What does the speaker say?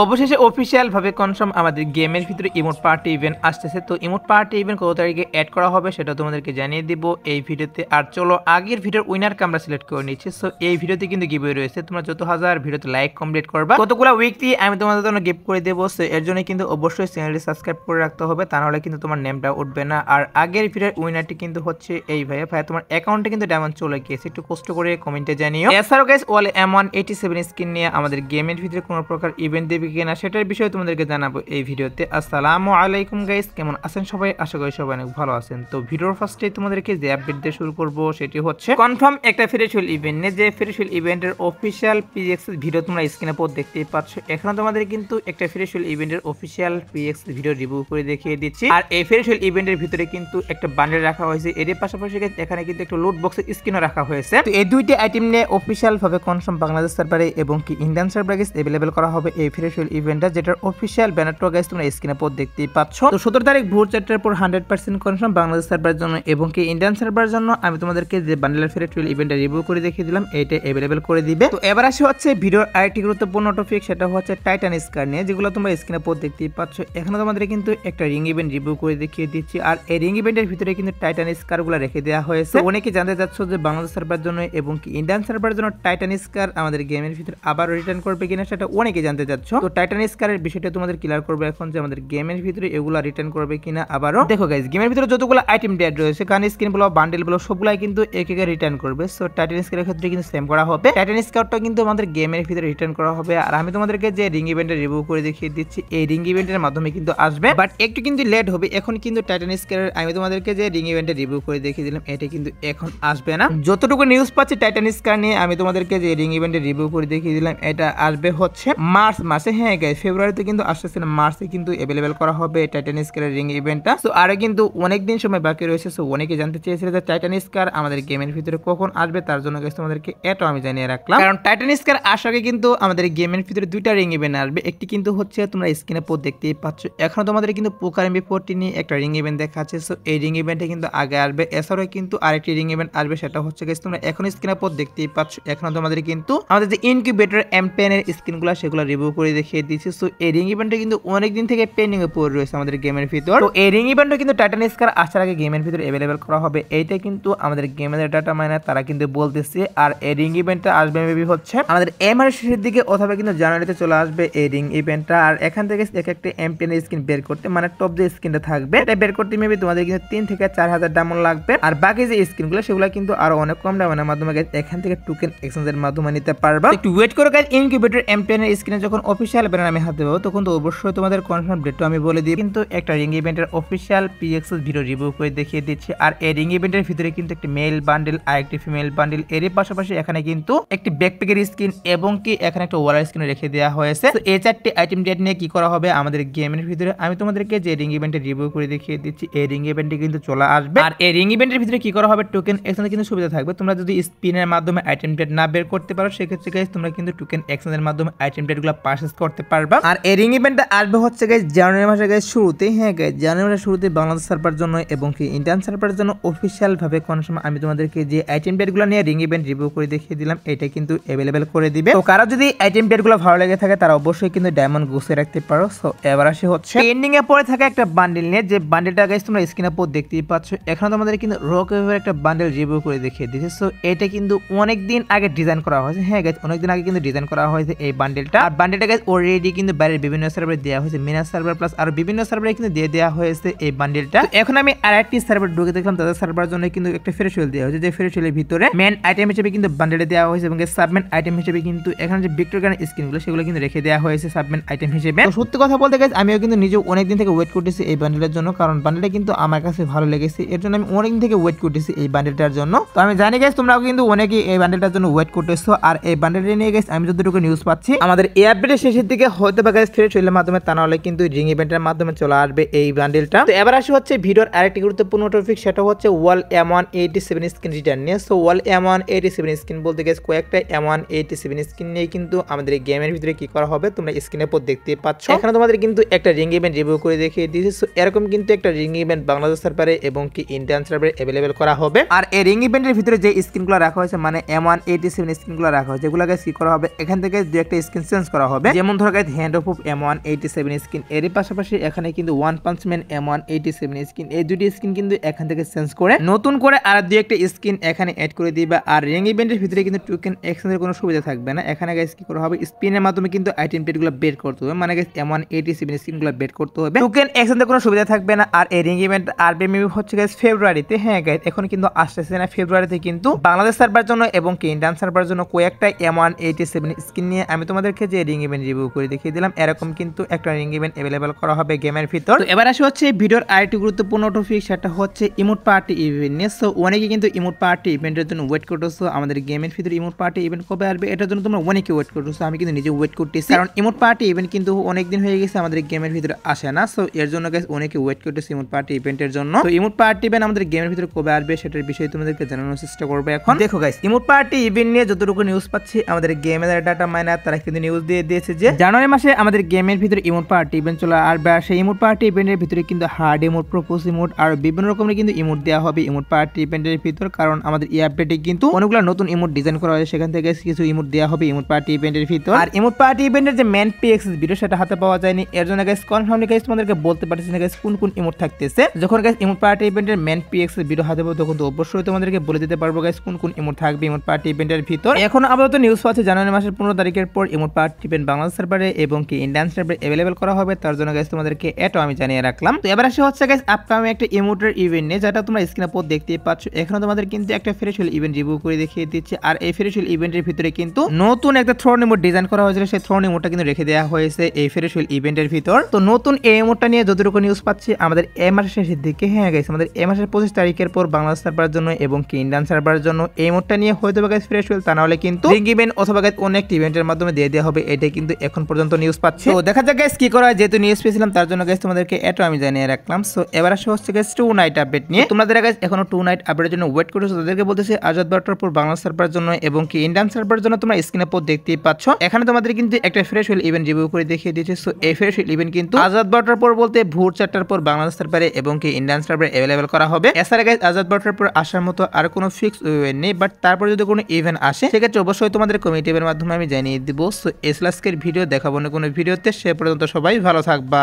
অবশেষে অফিসিয়াল ভাবে কনফার্ম আমাদের গেমের ভিতরে ইমোট পার্টি ইভেন্ট আসতেছে। তো ইমোট পার্টি ইভেন্ট কত তারিখে অ্যাড করা হবে সেটা তোমাদেরকে জানিয়ে দিব এই ভিডিওতে। আর চলো আগের ভিডিওর উইনারকে আমরা সিলেক্ট করে নিচ্ছি। সো এই ভিডিওতে কিন্তু গিভওয়ে রয়েছে, তোমরা যত হাজার ভিডিওতে লাইক কমপ্লিট করবা কতগুলো উইকলি আমি তোমাদের জন্য গিফট করে দেবো। সো এর জন্য কিন্তু অবশ্যই চ্যানেলটি সাবস্ক্রাইব করে রাখতে হবে, তা নাহলে কিন্তু তোমার নেমটা উঠবে না। আর আগের ভিডিওর উইনারটি কিন্তু হচ্ছে এই ভাইয়া তোমার অ্যাকাউন্টে কিন্তু ডায়মন্ড চলে গিয়েছে, একটু কষ্ট করে কমেন্টে জানিও। এছাড়াও গাইস ওয়াল M187 স্কিন নিয়ে আমাদের গেমের ভিতরে কোনো প্রকার ইভেন্ট দেবে কিনা সেটার বিষয়ে তোমাদেরকে জানাবো এই ভিডিওতে। আসসালামু আলাইকুম গাইস, কেমন আছেন সবাই? আশা করি সবাই অনেক ভালো আছেন। তো ভিডিওর ফার্স্টে তোমাদেরকে যে আপডেট দিয়ে শুরু করব সেটি হচ্ছে কনফার্ম একটা ফেরিশিল ইভেন্ট নিয়ে, যে ফেরিশিল ইভেন্টের অফিসিয়াল PX ভিডিও তোমরা স্ক্রিনে পর দেখতেই পাচ্ছ। এখানে তোমাদের কিন্তু একটা ফেরিশিল ইভেন্টের অফিসিয়াল PX ভিডিও রিভিউ করে দেখিয়ে দিচ্ছি। আর এই ফেরিশিল ইভেন্টের ভিতরে কিন্তু একটা বান্ডেল রাখা হয়েছে, এর পাশাপাশি এখানে কিন্তু একটা লুট বক্সের স্ক্রিনও রাখা হয়েছে। তো এই দুইটি আইটেম নিয়ে অফিসিয়াল ভাবে কনফার্ম বাংলাদেশ সার্ভারে এবং কি ইন্ডিয়ান সার্ভারে अवेलेबल করা হবে এই ফেরিশিল ইভেন্টটা, যেটার অফিসিয়াল ব্যানারটা গাইস তোমরা স্ক্রিনে পর দেখতেই পাচ্ছ। তো 17 তারিখ ভোর 4টার পর 100% কনফার্ম বাংলাদেশ সার্ভারের জন্য এবং কি ইন্ডিয়ান সার্ভারের জন্য আমি তোমাদেরকে যে বান্ডেলের ফেরিশিল ইভেন্টটা রিভিউ করে দেখিয়ে দিলাম, এইটা अवेलेबल করে দিবে। তো এবার আসে হচ্ছে ভিডিওর আরেকটি গুরুত্বপূর্ণ টপিক, সেটা হচ্ছে টাইটান স্কার নিয়ে, যেগুলো তোমরা স্ক্রিনে পর দেখতেই পাচ্ছ। এখানে তোমাদের কিন্তু একটা রিং ইভেন্ট রিভিউ করে দেখিয়ে দিচ্ছি। আর এই রিং ইভেন্টের ভিতরে কিন্তু টাইটান স্কারগুলো রেখে দেওয়া হয়েছে। অনেকে জানতে চাচ্ছ যে বাংলাদেশ সার্ভারের জন্য এবং কি ইন্ডিয়ান সার্ভারের জন্য টাইটান স্কার আমাদের গেমের ভিতরে আবার রিটার্ন করবে কিনা সেটা অনেকে জানতে চাচ্ছ। তো টাইটান স্কারের বিষয়টা তোমাদের ক্লিয়ার করবে এখন, যে আমাদের গেমের ভিতরে এগুলা রিটার্ন করবে কিনা আবারও। দেখো গাইস, গেমের ভিতরে যতগুলো আইটেম ডেড রয়েছে, গান স্কিন বলো বান্ডেল বলো সবগুলাই কিন্তু এক এক রিটার্ন করবে। সো টাইটান স্কারের ক্ষেত্রে কিন্তু সেম করা হবে। টাইটান স্কারটা কিন্তু আমাদের গেমের ভিতরে রিটার্ন করা হবে। আর আমি তোমাদেরকে যে রিং ইভেন্টের রিভিউ করে দেখিয়ে দিচ্ছি, এই রিং ইভেন্টের মাধ্যমে কিন্তু আসবে, বাট একটু কিন্তু লেট হবে। এখন কিন্তু টাইটান স্কারের আমি তোমাদেরকে যে রিং ইভেন্টের রিভিউ করে দেখিয়ে দিলাম, এটা কিন্তু এখন আসবে না। যতটুকু নিউজ পাচ্ছি টাইটান স্কার নিয়ে আমি তোমাদেরকে যে রিং ইভেন্টের রিভিউ করে দেখিয়ে দিলাম, এটা আসবে হচ্ছে মার্চ মাসে। হ্যাঁ গাইস, ফেব্রুয়ারিতে কিন্তু আসতেছে না, মার্চে কিন্তু अवेलेबल করা হবে টাইটান স্কারের রিং ইভেন্টটা। সো আরো কিন্তু অনেক দিন সময় বাকি রয়েছে। সো অনেকে জানতে চেয়েছিল যে টাইটান স্কার আমাদের গেমের ভিতরে কখন আসবে, তার জন্য গাইস তোমাদেরকে এটা আমি জানিয়ে রাখলাম। কারণ টাইটান স্কার আসার আগে কিন্তু আমাদের গেমের ভিতরে দুইটা রিং ইভেন্ট আসবে। একটি কিন্তু হচ্ছে তোমরা স্ক্রিনে পর দেখতেই পাচ্ছ, এখন তোমাদের কিন্তু পোকার MP40 নিয়ে একটা রিং ইভেন্ট দেখাচ্ছে। সো এই রিং ইভেন্টে কিন্তু আগে আসবে। এছাড়াও কিন্তু আরেকটি রিং ইভেন্ট আসবে, সেটা হচ্ছে গাইস তোমরা এখন স্ক্রিনে পর দেখতেই পাচ্ছ। এখন তোমাদের কিন্তু আমাদের যে ইনকিউবেটর M10 এর স্ক্রিনগুলো সেগুলো রিভিউ করে দেখিয়ে দিচ্ছি। সো এই রিং ইভেন্টটা কিন্তু অনেক দিন থেকে পেন্ডিং এ পড়ে রয়েছে আমাদের গেমের ভিতর। তো এই রিং ইভেন্টটা কিন্তু টাইটান স্কার আসার আগে গেমের ভিতর अवेलेबल করা হবে, এইটা কিন্তু আমাদের গেমের ডাটা মাইনার তারা কিন্তু বলতেছে। আর এই রিং ইভেন্টটা আসবে মেবি হচ্ছে আমাদের এমআর শেষের দিকে অথবা কিন্তু জানুয়ারিতে চলে আসবে এই রিং ইভেন্টটা। আর এখান থেকে এক একটা M10 এর স্কিন বের করতে, মানে টপ যে স্কিনটা থাকবে এটা বের করতে মেবি তোমাদের কিন্তু 3 থেকে 4000 ডায়মন্ড লাগবে। আর বাকি যে স্কিনগুলো সেগুলো কিন্তু আরো অনেক কম ডায়মন্ডের মাধ্যমে এখান থেকে টোকেন এক্সচেঞ্জের মাধ্যমে নিতে পারবা। একটু ওয়েট করো গাইস, ইনকিউবেটর M10 এর স্ক্রিনে যখন অফিশিয়াল ব্যানার আমি হাতে পাবো তখন তো অবশ্যই তোমাদের কনফার্ম ডেটটা আমি বলে দিই। কিন্তু একটা রিং ইভেন্টের অফিশিয়াল PX ভিডিও রিভিউ করে দেখিয়ে দিচ্ছি। আর এই রিং ইভেন্টের ভিতরে কিন্তু একটি মেল বান্ডেল আর একটি ফিমেল বান্ডেল, এর পাশাপাশি এখানে কিন্তু একটি ব্যাকপ্যাকের স্কিন এবং কি এখানে একটা ওয়ালার স্কিন রেখে দেওয়া হয়েছে। তো এই চারটি আইটেম ডেট নিয়ে কি করা হবে আমাদের গেমের ভিতরে আমি তোমাদেরকে যে রিং ইভেন্টের রিভিউ করে দেখিয়ে দিচ্ছি, এই রিং ইভেন্টে কিন্তু চলে আসবে। আর এই রিং ইভেন্টের ভিতরে কি করা হবে, টোকেন এক্সচেঞ্জের কিন্তু সুবিধা থাকবে। তোমরা যদি স্পিনের মাধ্যমে আইটেম ডেট না বের করতে পারো, সেক্ষেত্রে গাইস তোমরা কিন্তু টোকেন এক্সচেঞ্জের মাধ্যমে আইটেম ডেটগুলো পারচেজ করতে পারবা। আর এই রিং ইভেন্টটা আসবে হচ্ছে গাইস জানুয়ারি মাসে গাইস শুরুতে। হ্যাঁ গাইস, জানুয়ারি মাসের শুরুতে বাংলাদেশ সার্ভারের জন্য এবং কি ইন্ডিয়ান সার্ভারের জন্য অফিশিয়াল ভাবে কনফার্ম আমি তোমাদেরকে যে আইটেম ডেটগুলো নিয়ে রিং ইভেন্ট রিভিউ করে দেখিয়ে দিলাম, এটা কিন্তু अवेलेबल করে দিবে। তো কারো যদি আইটেম ডেটগুলো ভালো লেগে থাকে তারা অবশ্যই কিন্তু ডায়মন্ড গুছিয়ে রাখতে পারো। সো এবার আসে হচ্ছে পেন্ডিং এ পড়ে থাকা একটা বান্ডেল নিয়ে, যে বান্ডেলটা গাইস তোমরা স্ক্রিনে পর দেখতেই পাচ্ছ। এখন তোমাদের কিন্তু রক ওয়েভের একটা বান্ডেল রিভিউ করে দেখিয়ে দিয়েছে। সো এটা কিন্তু অনেক দিন আগে ডিজাইন করা হয়েছে। হ্যাঁ গাইস, অনেক দিন আগে কিন্তু ডিজাইন করা হয়েছে এই বান্ডেলটা। আর বান্ডেলটা গাইস অলরেডি কিন্তু বাইরের বিভিন্ন সার্ভারে দেওয়া হয়েছে, মিনা সার্ভার প্লাস আর বিভিন্ন সার্ভারে কিন্তু দিয়ে দেওয়া হয়েছে এই বান্ডেলটা। এখন আমি আরেকটি সার্ভার ঢুকে দেখলাম, তাদের সার্ভারের জন্য কিন্তু একটা ফেরিশিল দেওয়া হয়েছে, যে ফেরিশিলের ভিতরে মেন আইটেম হিসেবে কিন্তু বান্ডেলে দেওয়া হয়েছে এবং সাবমেন আইটেম হিসেবে কিন্তু এখানে যে ভিক্টর গান স্কিনগুলো সেগুলো কিন্তু রেখে দেওয়া হয়েছে সাবমেন আইটেম হিসেবে। তো সত্যি কথা বলতে গাইস, আমিও কিন্তু নিজে অনেকদিন থেকে ওয়েট করতেছি এই বান্ডেলের জন্য, কারণ বান্ডেলটা কিন্তু আমার কাছে ভালো লেগেছে। এর জন্য আমি অনেকদিন থেকে ওয়েট করতেছি এই বান্ডেলটার জন্য। তো আমি জানি গাইস তোমরাও কিন্তু অনেকেই এই বান্ডেলটার জন্য ওয়েট করতেছো। আর এই বান্ডেলটা নিয়ে গাইস আমি যতটুকু নিউজ পাচ্ছি আমাদের এই আপডেটের শেষের দিকে হয়তো বা গাইস ফেরিশিলের মাধ্যমে, তা নাহলে কিন্তু রিং ইভেন্টের মাধ্যমে চলে আসবে এই বান্ডেলটা। তো এবার আসে হচ্ছে ভিডিওর আরেকটি গুরুত্বপূর্ণ টপিক, সেটা হচ্ছে ওয়াল M187 স্কিন রিটার্ন নিয়ে। সো ওয়াল M187 স্কিন বলতে গাইস কয়েকটা M187 স্কিন নিয়ে কিন্তু আমাদের এই গেমের ভিতরে কি করা হবে তোমরা স্ক্রিনে পর দেখতে পাচ্ছ। এখানে তোমাদের কিন্তু একটা রিং ইভেন্ট রিভিউ করে দেখিয়ে দিয়েছি। সো এরকম কিন্তু একটা রিং ইভেন্ট বাংলাদেশ সার্ভারে এবং কি ইন্ডিয়ান সার্ভারে अवेलेबल করা হবে। আর এই রিং ইভেন্টের ভিতরে যে স্কিনগুলো রাখা হয়েছে, মানে M187 স্কিনগুলো রাখা হয়েছে, যেগুলো গাইস কি করা হবে এখান থেকে দুই একটা স্কিন চেঞ্জ করা হবে। যেমন যেমন ধরো guys hand of M187 skin, এরই পাশাপাশি এখানে কিন্তু one punch man M187 skin, এই দুটি স্কিন কিন্তু এখান থেকে চেঞ্জ করে নতুন করে আর দুই একটা স্কিন এখানে অ্যাড করে দিবা। আর রিং ইভেন্টের ভিতরে কিন্তু টোকেন এক্সচেঞ্জের কোনো সুবিধা থাকবে না। এখানে গাইস কি করা হবে, স্পিনের মাধ্যমে কিন্তু আইটেম পেডগুলো বের করতে হবে, মানে গাইস M187 স্কিনগুলো বের করতে হবে, টোকেন এক্সচেঞ্জের কোনো সুবিধা থাকবে না। আর এই রিং ইভেন্ট আসবে মেবি হচ্ছে গাইস ফেব্রুয়ারিতে। হ্যাঁ গাইস এখন কিন্তু আসতেছে না, ফেব্রুয়ারিতে কিন্তু বাংলাদেশ সার্ভার জন্য এবং কি ইন্ডিয়ান সার্ভার জন্য কয়েকটা M187 স্কিন নিয়ে আমি তোমাদেরকে যে রিং ইভেন্ট রিভিউ করে দেখিয়ে দিলাম, এরকম কিন্তু একটা রিং ইভেন্ট अवेलेबल করা হবে গেমের ভিতর। তো এবার আসি হচ্ছে ভিডিওর আরেকটি গুরুত্বপূর্ণ টপিক, সেটা হচ্ছে ইমোট পার্টি ইভেন্ট নিয়ে। সো অনেকে কিন্তু ইমোট পার্টি ইভেন্টের জন্য ওয়েট করতেছো, আমাদের গেমের ভিতরে ইমোট পার্টি ইভেন্ট কবে আসবে এটার জন্য তোমরা অনেকে ওয়েট করতেছো, আমি কিন্তু নিজে ওয়েট করতেছি, কারণ ইমোট পার্টি ইভেন্ট কিন্তু অনেকদিন হয়ে গেছে আমাদের গেমের ভিতরে আসে না। সো এর জন্য গাইস অনেকে ওয়েট করতেছে ইমোট পার্টি ইভেন্টের জন্য। তো ইমোট পার্টি ইভেন্ট আমাদের গেমের ভিতরে কবে আসবে সেটার বিষয়ে তোমাদেরকে জানানোর চেষ্টা করবো এখন। দেখো গাইস ইমোট পার্টি ইভেন্ট নিয়ে যতটুকু নিউজ পাচ্ছি, আমাদের গেমের ডাটা মাইনার তারা কিন্তু নিউজ দিয়ে দিয়েছে যে জানুয়ারি মাসে আমাদের গেমের ভিতরে ইমোট পার্টি ইভেন্ট চলে আসবে। আর সেই ইমোট পার্টি ইভেন্টের ভিতরে কিন্তু হার্ড ইমোট, প্রপোজ ইমোট আর বিভিন্ন রকমের কিন্তু ইমোট দেওয়া হবে ইমোট পার্টি ইভেন্টের ভিতর, কারণ আমাদের এই আপডেটে কিন্তু অনেকগুলো নতুন ইমোট ডিজাইন করা হয়েছে, সেখান থেকে কিছু ইমোট দেওয়া হবে ইমোট পার্টি ইভেন্টের ভিতর। আর ইমোট পার্টি ইভেন্টের যে মেন পিএক্স ভিডিও সেটা হাতে পাওয়া যায়নি, এর জন্য গাইস কনফার্মলি গাইস তোমাদেরকে বলতে পারতেছি না গাইস কোন কোন ইমোট থাকতেছে। যখন গাইস ইমোট পার্টি ইভেন্টের মেন পিএক্স ভিডিও হাতে পাবো তখন তো অবশ্যই তোমাদেরকে বলে দিতে পারবো গাইস কোন কোন ইমোট থাকবে ইমোট পার্টি ইভেন্টের ভিতর। এখন আপাতত নিউজ পাচ্ছে জানুয়ারি মাসের 15 তারিখের পর ইমোট পার্টি ইভেন্ট বাংলাদেশ সার্ভারে এবং কি ইন্ডিয়ান সার্ভারে अवेलेबल করা হবে, তার জন্য গাইস তোমাদেরকে এটাও আমি জানিয়ে রাখলাম। তো এবার আসে হচ্ছে গাইস আপকামিং একটা ইমোটের ইভেন্ট নিয়ে, যেটা তোমরা স্ক্রিনে পর দেখতেই পাচ্ছ। এখানে তোমাদের কিন্তু একটা ফ্রেশওয়েল ইভেন্ট রিভিউ করে দেখিয়ে দিচ্ছি। আর এই ফ্রেশওয়েল ইভেন্টের ভিতরে কিন্তু নতুন একটা থ্রোন ইমোট ডিজাইন করা হয়েছিল, সেই থ্রোন ইমোটটা কিন্তু রেখে দেওয়া হয়েছে এই ফ্রেশওয়েল ইভেন্টের ভিতর। তো নতুন এই ইমোটটা নিয়ে যতটুকু নিউজ পাচ্ছি আমাদের এই মাসের শেষের দিকে, হ্যাঁ গাইস আমাদের এই মাসের 25 তারিখের পর বাংলাদেশ সার্ভারের জন্য এবং কি ইন্ডিয়ান সার্ভারের জন্য এই ইমোটটা নিয়ে হয়তো গাইস ফ্রেশওয়েল, তা না হলে কিন্তু রিং ইভেন্ট অথবা গাইস অন্য একটা ইভেন্টের মাধ্যমে দিয়ে দেওয়া হবে, এটাই কিন্তু এখন পর্যন্ত নিউজ পাচ্ছি। তো দেখা যাক গাইস কি করা হয়, যেহেতু নিউজ পেয়েছিলাম তার জন্য গাইস তোমাদেরকে এটাও আমি জানিয়ে রাখলাম। সো এবার আসে হচ্ছে গাইস 2 নাইট আপডেট নিয়ে। তোমরা যারা গাইস এখনো 2 নাইট আপডেটের জন্য ওয়েট করছো তাদেরকে বলতেছি আজাদ বাট্টারপুর বাংলাদেশ সার্ভারের জন্য এবং কি ইন্ডিয়ান সার্ভারের জন্য তোমরা স্ক্রিনে পর দেখতেই পাচ্ছ। এখানে তোমাদের কিন্তু একটা ফ্রেশওয়েল ইভেন্ট রিভিউ করে দেখিয়ে দিয়েছে। সো এই ফ্রেশওয়েল ইভেন্ট কিন্তু আজাদ বাট্টারপুর বলতে ভোর 4টার পর বাংলাদেশ সার্ভারে এবং কি ইন্ডিয়ান সার্ভারে अवेलेबल করা হবে। এছাড়া গাইস আজাদ বাট্টারপুর আসার মতো আর কোনো ফিক্স ইভেন্ট নেই, বাট তারপর যদি কোনো ইভেন্ট আসে সেক্ষেত্রে অবশ্যই তোমাদের কমিটি এর মাধ্যমে আমি জানিয়ে দিব। সো এসলাস্কের ভিডিও দেখাবো না কোনো ভিডিওতে, সে পর্যন্ত সবাই ভালো থাকবা।